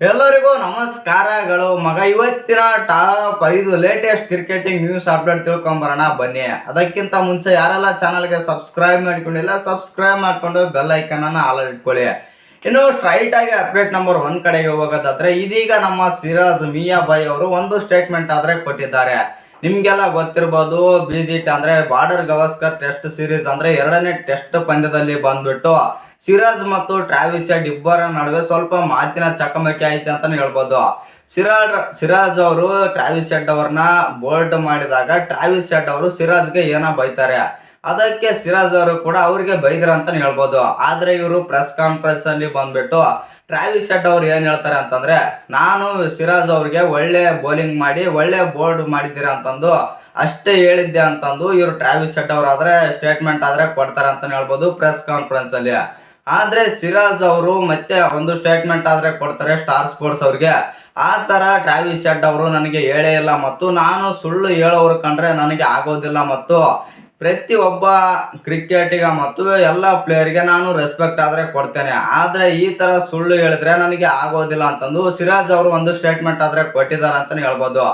ಎಲ್ಲರಿಗೂ ನಮಸ್ಕಾರಗಳು ಮಗ. ಇವತ್ತಿನ top 5 latest cricketing news update ತಿಳ್ಕೊಂಬರೋಣ ಬನ್ನಿ. ಅದಕ್ಕಿಂತ ಮುಂಚೆ ಯಾರೆಲ್ಲ ಚಾನಲ್ಗೆ ಸಬ್ಸ್ಕ್ರೈಬ್ ಮಾಡ್ಕೊಂಡಿಲ್ಲ ಸಬ್ಸ್ಕ್ರೈಬ್ ಮಾಡ್ಕೊಂಡು ಬೆಲ್ ಐಕನ್ ಅನ್ನ ಆಲ್ ಇಟ್ಕೊಳ್ಳಿ. ಇನ್ನು ಸ್ಟ್ರೈಟ್ ಆಗಿ ಅಪ್ಡೇಟ್ ನಂಬರ್ 1 ಕಡೆಗೆ ಹೋಗೋದಾದ್ರೆ, ಇದೀಗ ನಮ್ಮ ಸಿರಾಜ್ ಮಿಯಾ ಬಾಯ್ ಅವರು ಒಂದು ಸ್ಟೇಟ್ಮೆಂಟ್ ಆದ್ರೆ ಕೊಟ್ಟಿದ್ದಾರೆ. ನಿಮ್ಗೆಲ್ಲ ಗೊತ್ತಿರ್ಬೋದು, BGT ಅಂದ್ರೆ ಬಾರ್ಡರ್ ಗವಾಸ್ಕರ್ ಟೆಸ್ಟ್ ಸೀರೀಸ್ ಅಂದ್ರೆ 2ನೇ ಟೆಸ್ಟ್ ಪಂದ್ಯದಲ್ಲಿ ಬಂದ್ಬಿಟ್ಟು ಸಿರಾಜ್ ಮತ್ತು ಟ್ರಾವಿಸ್ ಹೆಡ್ ಇಬ್ಬರ ನಡುವೆ ಸ್ವಲ್ಪ ಮಾತಿನ ಚಕಮಕಿ ಆಯ್ತು ಅಂತಾನೆ ಹೇಳ್ಬೋದು. ಸಿರಾಜ್ ಅವರು ಟ್ರಾವಿಸ್ ಹೆಡ್ ಅವ್ರನ್ನ ಬೋಲ್ಡ್ ಮಾಡಿದಾಗ ಟ್ರಾವಿಸ್ ಹೆಡ್ ಅವರು ಸಿರಾಜ್ಗೆ ಏನೋ ಬೈತಾರೆ. ಅದಕ್ಕೆ ಸಿರಾಜ್ ಅವರು ಕೂಡ ಅವ್ರಿಗೆ ಬೈದ್ರ ಅಂತಾನೆ ಹೇಳ್ಬೋದು. ಆದ್ರೆ ಇವರು ಪ್ರೆಸ್ ಕಾನ್ಫರೆನ್ಸ್ ಅಲ್ಲಿ ಬಂದ್ಬಿಟ್ಟು ಟ್ರಾವಿಸ್ ಹೆಡ್ ಅವ್ರು ಏನ್ ಹೇಳ್ತಾರೆ ಅಂತಂದ್ರೆ, ನಾನು ಸಿರಾಜ್ ಅವ್ರಿಗೆ ಒಳ್ಳೆ ಬೌಲಿಂಗ್ ಮಾಡಿ ಒಳ್ಳೆ ಬೋಲ್ಡ್ ಮಾಡಿದ್ದೀರಾ ಅಂತಂದು ಅಷ್ಟೇ ಹೇಳಿದ್ದೆ ಅಂತಂದು ಇವರು ಟ್ರಾವಿಸ್ ಹೆಡ್ ಅವ್ರು ಆದ್ರೆ ಸ್ಟೇಟ್ಮೆಂಟ್ ಆದ್ರೆ ಕೊಡ್ತಾರೆ ಅಂತಾನೆ ಹೇಳ್ಬೋದು ಪ್ರೆಸ್ ಕಾನ್ಫರೆನ್ಸ್ ಅಲ್ಲಿ. ಆದ್ರೆ ಸಿರಾಜ್ ಅವರು ಮತ್ತೆ ಒಂದು ಸ್ಟೇಟ್ಮೆಂಟ್ ಆದ್ರೆ ಕೊಡ್ತಾರೆ ಸ್ಟಾರ್ ಸ್ಪೋರ್ಟ್ಸ್ ಅವ್ರಿಗೆ. ಆ ತರ ಟ್ರಾವಿಸ್ ಹೆಡ್ ಅವರು ನನಗೆ ಹೇಳೇ ಇಲ್ಲ ಮತ್ತು ನಾನು ಸುಳ್ಳು ಹೇಳೋರು ಕಂಡ್ರೆ ನನಗೆ ಆಗೋದಿಲ್ಲ ಮತ್ತು ಪ್ರತಿಯೊಬ್ಬ ಕ್ರಿಕೆಟಿಗ ಮತ್ತು ಎಲ್ಲ ಪ್ಲೇಯರ್ಗೆ ನಾನು ರೆಸ್ಪೆಕ್ಟ್ ಆದ್ರೆ ಕೊಡ್ತೇನೆ, ಆದ್ರೆ ಈ ತರ ಸುಳ್ಳು ಹೇಳಿದ್ರೆ ನನಗೆ ಆಗೋದಿಲ್ಲ ಅಂತಂದು ಸಿರಾಜ್ ಅವರು ಒಂದು ಸ್ಟೇಟ್ಮೆಂಟ್ ಆದ್ರೆ ಕೊಟ್ಟಿದ್ದಾರೆ ಅಂತಾನೆ ಹೇಳ್ಬೋದು.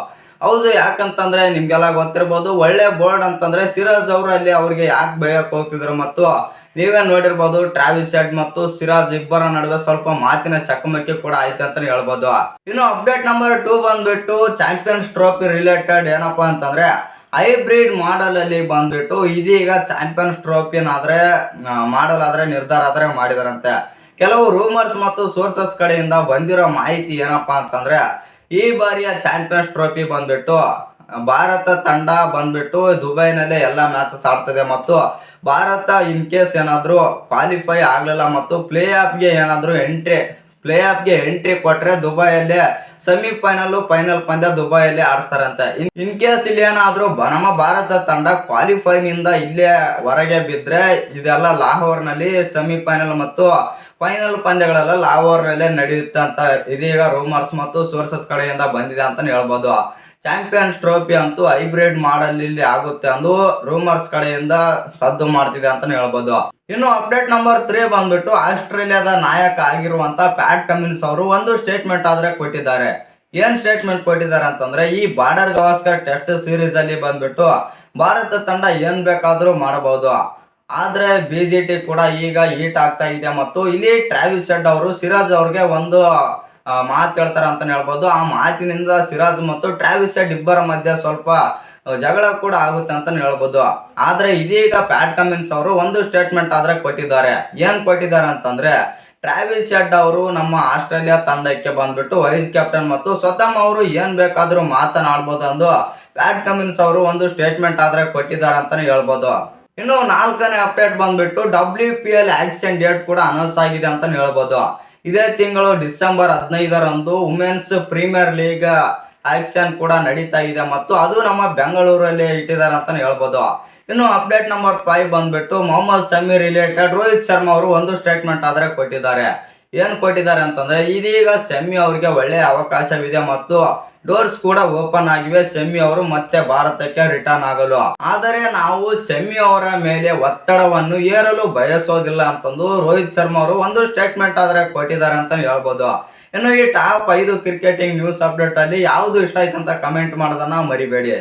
ಹೌದು, ಯಾಕಂತಂದ್ರೆ ನಿಮ್ಗೆಲ್ಲ ಗೊತ್ತಿರ್ಬೋದು, ಒಳ್ಳೆ ಬೋರ್ಡ್ ಅಂತಂದ್ರೆ ಸಿರಾಜ್ ಅವರು ಅಲ್ಲಿ ಅವ್ರಿಗೆ ಯಾಕೆ ಬೈಯಕ್ ಹೋಗ್ತಿದ್ರು ಮತ್ತು ನೀವೇ ನೋಡಿರ್ಬೋದು ಟ್ರಾವಿಸ್ ಹೆಡ್ ಮತ್ತು ಸಿರಾಜ್ ಇಬ್ಬರ ನಡುವೆ ಸ್ವಲ್ಪ ಮಾತಿನ ಚಕಮಕಿ ಕೂಡ ಆಯ್ತು ಅಂತಾನೆ ಹೇಳ್ಬೋದು. ಇನ್ನು ಅಪ್ಡೇಟ್ ನಂಬರ್ 2 ಬಂದ್ಬಿಟ್ಟು ಚಾಂಪಿಯನ್ಸ್ ಟ್ರೋಫಿ ರಿಲೇಟೆಡ್ ಏನಪ್ಪಾ ಅಂತಂದ್ರೆ, ಹೈಬ್ರಿಡ್ ಮಾಡೆಲ್ ಅಲ್ಲಿ ಬಂದ್ಬಿಟ್ಟು ಇದೀಗ ಚಾಂಪಿಯನ್ಸ್ ಟ್ರೋಫಿನಾದ್ರೆ ಮಾಡಲ್ ಆದ್ರೆ ನಿರ್ಧಾರ ಆದ್ರೆ ಮಾಡಿದಾರಂತೆ. ಕೆಲವು ರೂಮರ್ಸ್ ಮತ್ತು ಸೋರ್ಸಸ್ ಕಡೆಯಿಂದ ಬಂದಿರೋ ಮಾಹಿತಿ ಏನಪ್ಪಾ ಅಂತಂದ್ರೆ, ಈ ಬಾರಿಯ ಚಾಂಪಿಯನ್ಸ್ ಟ್ರೋಫಿ ಬಂದ್ಬಿಟ್ಟು ಭಾರತ ತಂಡ ಬಂದ್ಬಿಟ್ಟು ದುಬೈನಲ್ಲೇ ಎಲ್ಲ ಮ್ಯಾಚಸ್ ಆಡ್ತದೆ ಮತ್ತು ಭಾರತ ಇನ್ ಕೇಸ್ ಏನಾದ್ರು ಕ್ವಾಲಿಫೈ ಆಗ್ಲಿಲ್ಲ ಮತ್ತು ಪ್ಲೇ ಆಫ್ಗೆ ಎಂಟ್ರಿ ಕೊಟ್ರೆ ದುಬೈಯಲ್ಲೇ ಸೆಮಿಫೈನಲ್ ಫೈನಲ್ ಪಂದ್ಯ ದುಬೈಯಲ್ಲಿ ಆಡಿಸ್ತಾರಂತೆ. ಇನ್ ಕೇಸ್ ಇಲ್ಲಿ ಏನಾದ್ರು ನಮ್ಮ ಭಾರತ ತಂಡ ಕ್ವಾಲಿಫೈ ನಿಂದ ಇಲ್ಲೇ ಹೊರಗೆ ಬಿದ್ರೆ ಇದೆಲ್ಲ ಲಾಹೋರ್ನಲ್ಲಿ ಸೆಮಿಫೈನಲ್ ಮತ್ತು ಫೈನಲ್ ಪಂದ್ಯಗಳೆಲ್ಲ ಲಾಹೋರ್ನಲ್ಲೇ ನಡೆಯುತ್ತೆ ಅಂತ ಇದೀಗ ರೂಮರ್ಸ್ ಮತ್ತು ಸೋರ್ಸಸ್ ಕಡೆಯಿಂದ ಬಂದಿದೆ ಅಂತಾನೆ ಹೇಳ್ಬೋದು. ಚಾಂಪಿಯನ್ಸ್ ಟ್ರೋಫಿ ಅಂತೂ ಹೈಬ್ರಿಡ್ ಮಾಡಲ್ ಇಲ್ಲಿ ಆಗುತ್ತೆ ಅಂದು ರೂಮರ್ಸ್ ಕಡೆಯಿಂದ ಸದ್ದು ಮಾಡ್ತಿದೆ ಅಂತಾನೆ ಹೇಳ್ಬೋದು. ಇನ್ನು ಅಪ್ಡೇಟ್ ನಂಬರ್ 3 ಬಂದ್ಬಿಟ್ಟು ಆಸ್ಟ್ರೇಲಿಯಾದ ನಾಯಕ ಆಗಿರುವಂತ ಪ್ಯಾಟ್ ಕಮಿನ್ಸ್ ಅವರು ಒಂದು ಸ್ಟೇಟ್ಮೆಂಟ್ ಆದ್ರೆ ಕೊಟ್ಟಿದ್ದಾರೆ. ಏನ್ ಸ್ಟೇಟ್ಮೆಂಟ್ ಕೊಟ್ಟಿದ್ದಾರೆ ಅಂತಂದ್ರೆ, ಈ ಬಾರ್ಡರ್ ಗವಾಸ್ಕರ್ ಟೆಸ್ಟ್ ಸೀರೀಸ್ ಅಲ್ಲಿ ಬಂದ್ಬಿಟ್ಟು ಭಾರತ ತಂಡ ಏನ್ ಬೇಕಾದ್ರೂ ಮಾಡಬಹುದು, ಆದ್ರೆ BGT ಕೂಡ ಈಗ ಹೀಟ್ ಆಗ್ತಾ ಇದೆ ಮತ್ತು ಇಲ್ಲಿ ಟ್ರಾವಿಸ್ ಹೆಡ್ ಅವರು ಸಿರಾಜ್ ಅವ್ರಿಗೆ ಒಂದು ಮಾತು ಹೇಳ್ತಾರೆ ಅಂತಾನೆ ಹೇಳ್ಬೋದು. ಆ ಮಾತಿನಿಂದ ಸಿರಾಜ್ ಮತ್ತು ಟ್ರಾವಿಸ್ ಹೆಡ್ ಇಬ್ಬರ ಮಧ್ಯೆ ಸ್ವಲ್ಪ ಜಗಳ ಕೂಡ ಆಗುತ್ತೆ ಅಂತಾನೆ ಹೇಳ್ಬೋದು. ಆದ್ರೆ ಇದೀಗ ಪ್ಯಾಟ್ ಕಮಿನ್ಸ್ ಅವರು ಒಂದು ಸ್ಟೇಟ್ಮೆಂಟ್ ಆದ್ರೆ ಕೊಟ್ಟಿದ್ದಾರೆ. ಏನ್ ಕೊಟ್ಟಿದ್ದಾರೆ ಅಂತಂದ್ರೆ, ಟ್ರಾವಿಸ್ ಹೆಡ್ ಅವರು ನಮ್ಮ ಆಸ್ಟ್ರೇಲಿಯಾ ತಂಡಕ್ಕೆ ಬಂದ್ಬಿಟ್ಟು ವೈಸ್ ಕ್ಯಾಪ್ಟನ್ ಮತ್ತು ಸ್ವತಃ ಅವರು ಏನ್ ಬೇಕಾದ್ರೂ ಮಾತನಾಡ್ಬೋದು ಅಂದು ಪ್ಯಾಟ್ ಕಮಿನ್ಸ್ ಅವರು ಒಂದು ಸ್ಟೇಟ್ಮೆಂಟ್ ಆದ್ರೆ ಕೊಟ್ಟಿದ್ದಾರೆ ಅಂತಾನೆ ಹೇಳ್ಬೋದು. ಇನ್ನು 4ನೇ ಅಪ್ಡೇಟ್ ಬಂದ್ಬಿಟ್ಟು WPL ಆಕ್ಷನ್ ಡೇಟ್ ಕೂಡ ಅನೌನ್ಸ್ ಆಗಿದೆ ಅಂತಾನೆ ಹೇಳ್ಬೋದು. ಇದೇ ತಿಂಗಳು ಡಿಸೆಂಬರ್ 15ರಂದು ವುಮೆನ್ಸ್ ಪ್ರೀಮಿಯರ್ ಲೀಗ್ ಆಕ್ಷನ್ ಕೂಡ ನಡೀತಾ ಇದೆ ಮತ್ತು ಅದು ನಮ್ಮ ಬೆಂಗಳೂರಲ್ಲಿ ಇಟ್ಟಿದ್ದಾರೆ ಅಂತಾನೆ ಹೇಳ್ಬೋದು. ಇನ್ನು ಅಪ್ಡೇಟ್ ನಂಬರ್ 5 ಬಂದ್ಬಿಟ್ಟು ಮೊಹಮ್ಮದ್ ಶಮಿ ರಿಲೇಟೆಡ್ ರೋಹಿತ್ ಶರ್ಮಾ ಅವರು ಒಂದು ಸ್ಟೇಟ್ಮೆಂಟ್ ಆದ್ರೆ ಕೊಟ್ಟಿದ್ದಾರೆ. ಏನ್ ಕೊಟ್ಟಿದ್ದಾರೆ ಅಂತಂದ್ರೆ, ಇದೀಗ ಶಮಿ ಅವರಿಗೆ ಒಳ್ಳೆಯ ಅವಕಾಶವಿದೆ ಮತ್ತು ಡೋರ್ಸ್ ಕೂಡ ಓಪನ್ ಆಗಿವೆ ಶಮಿ ಅವರು ಮತ್ತೆ ಭಾರತಕ್ಕೆ ರಿಟರ್ನ್ ಆಗಲು. ಆದರೆ ನಾವು ಶಮಿ ಅವರ ಮೇಲೆ ಒತ್ತಡವನ್ನು ಏರಲು ಬಯಸೋದಿಲ್ಲ ಅಂತಂದು ರೋಹಿತ್ ಶರ್ಮಾ ಅವರು ಒಂದು ಸ್ಟೇಟ್ಮೆಂಟ್ ಆದ್ರೆ ಕೊಟ್ಟಿದ್ದಾರೆ ಅಂತ ಹೇಳ್ಬೋದು. ಇನ್ನು ಈ ಟಾಪ್ 5 ಕ್ರಿಕೆಟಿಂಗ್ ನ್ಯೂಸ್ ಅಪ್ಡೇಟ್ ಅಲ್ಲಿ ಯಾವ್ದು ಇಷ್ಟ ಆಯ್ತು ಅಂತ ಕಮೆಂಟ್ ಮಾಡೋದನ್ನ ಮರಿಬೇಡಿ.